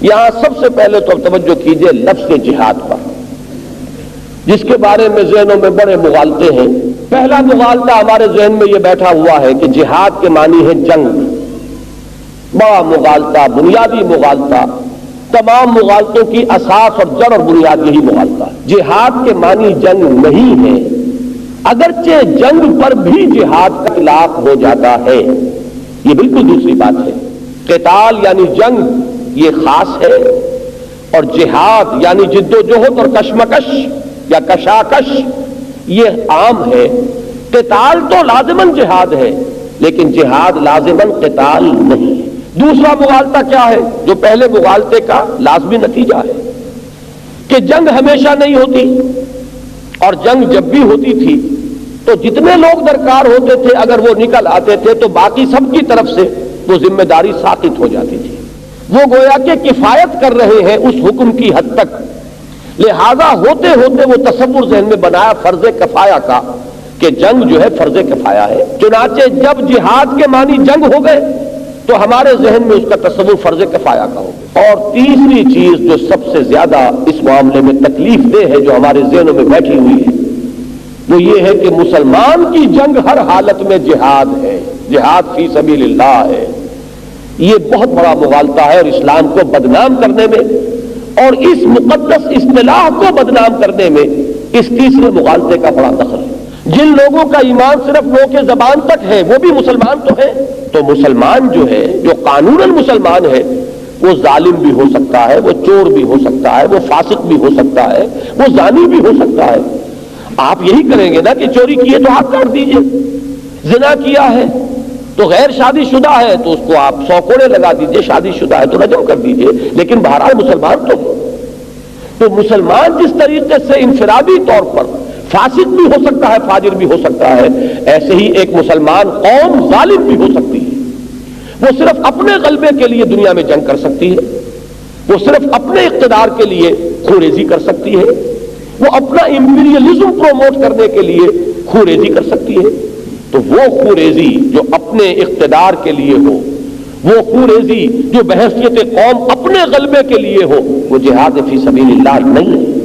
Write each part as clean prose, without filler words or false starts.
یہاں سب سے پہلے تو توجہ کیجئے لفظ جہاد پر، جس کے بارے میں ذہنوں میں بڑے مغالطے ہیں۔ پہلا مغالطہ ہمارے ذہن میں یہ بیٹھا ہوا ہے کہ جہاد کے معنی ہے جنگ۔ بڑا مغالطہ، بنیادی مغالطہ، تمام مغالطوں کی اساس اور جڑ اور بنیاد یہی مغالطہ ہے۔ جہاد کے معنی جنگ نہیں ہے، اگرچہ جنگ پر بھی جہاد کا اطلاق ہو جاتا ہے، یہ بالکل دوسری بات ہے۔ قتال یعنی جنگ یہ خاص ہے، اور جہاد یعنی جد و جہد اور کشمکش یا کشاکش یہ عام ہے۔ قتال تو لازماً جہاد ہے، لیکن جہاد لازماً قتال نہیں ہے۔ دوسرا مغالطہ کیا ہے جو پہلے مغالطے کا لازمی نتیجہ ہے کہ جنگ ہمیشہ نہیں ہوتی، اور جنگ جب بھی ہوتی تھی تو جتنے لوگ درکار ہوتے تھے اگر وہ نکل آتے تھے تو باقی سب کی طرف سے وہ ذمہ داری ساقط ہو جاتی تھی۔ وہ گویا کہ کفایت کر رہے ہیں اس حکم کی حد تک، لہذا ہوتے ہوتے وہ تصور ذہن میں بنایا فرض کفایہ کا کہ جنگ جو ہے فرض کفایہ ہے۔ چنانچہ جب جہاد کے معنی جنگ ہو گئے تو ہمارے ذہن میں اس کا تصور فرض کفایہ کا ہو گیا۔ اور تیسری چیز جو سب سے زیادہ اس معاملے میں تکلیف دہ ہے، جو ہمارے ذہنوں میں بیٹھی ہوئی ہے، وہ یہ ہے کہ مسلمان کی جنگ ہر حالت میں جہاد ہے، جہاد فی سبیل اللہ ہے۔ یہ بہت بڑا مغالطہ ہے، اور اسلام کو بدنام کرنے میں اور اس مقدس اصطلاح کو بدنام کرنے میں اس تیسرے مغالطے کا بڑا دخل ہے۔ جن لوگوں کا ایمان صرف منہ کے زبان تک ہے وہ بھی مسلمان تو ہیں، تو مسلمان جو ہے، جو قانوناً مسلمان ہے، وہ ظالم بھی ہو سکتا ہے، وہ چور بھی ہو سکتا ہے، وہ فاسق بھی ہو سکتا ہے، وہ زانی بھی ہو سکتا ہے۔ آپ یہی کریں گے نا کہ چوری کی ہے تو ہاتھ کاٹ دیجئے، زنا کیا ہے تو غیر شادی شدہ ہے تو اس کو آپ 100 کوڑے لگا دیجئے، شادی شدہ ہے تو رجم کر دیجئے، لیکن بہرحال مسلمان تو مسلمان جس طریقے سے انفرادی طور پر فاسق بھی ہو سکتا ہے، فاجر بھی ہو سکتا ہے، ایسے ہی ایک مسلمان قوم ظالم بھی ہو سکتی ہے۔ وہ صرف اپنے غلبے کے لیے دنیا میں جنگ کر سکتی ہے، وہ صرف اپنے اقتدار کے لیے خوریزی کر سکتی ہے، وہ اپنا امپیریلزم پروموٹ کرنے کے لیے خوریزی کر سکتی ہے۔ تو وہ خوریزی جو اپنے اقتدار کے لیے ہو، وہ خوریزی جو بحیثیت قوم اپنے غلبے کے لیے ہو، وہ جہاد فی سبیل اللہ نہیں ہے،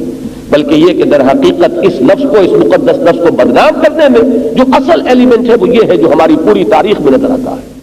بلکہ یہ کہ در حقیقت اس لفظ کو، اس مقدس لفظ کو بدنام کرنے میں جو اصل ایلیمنٹ ہے وہ یہ ہے جو ہماری پوری تاریخ میں نظر آتا ہے۔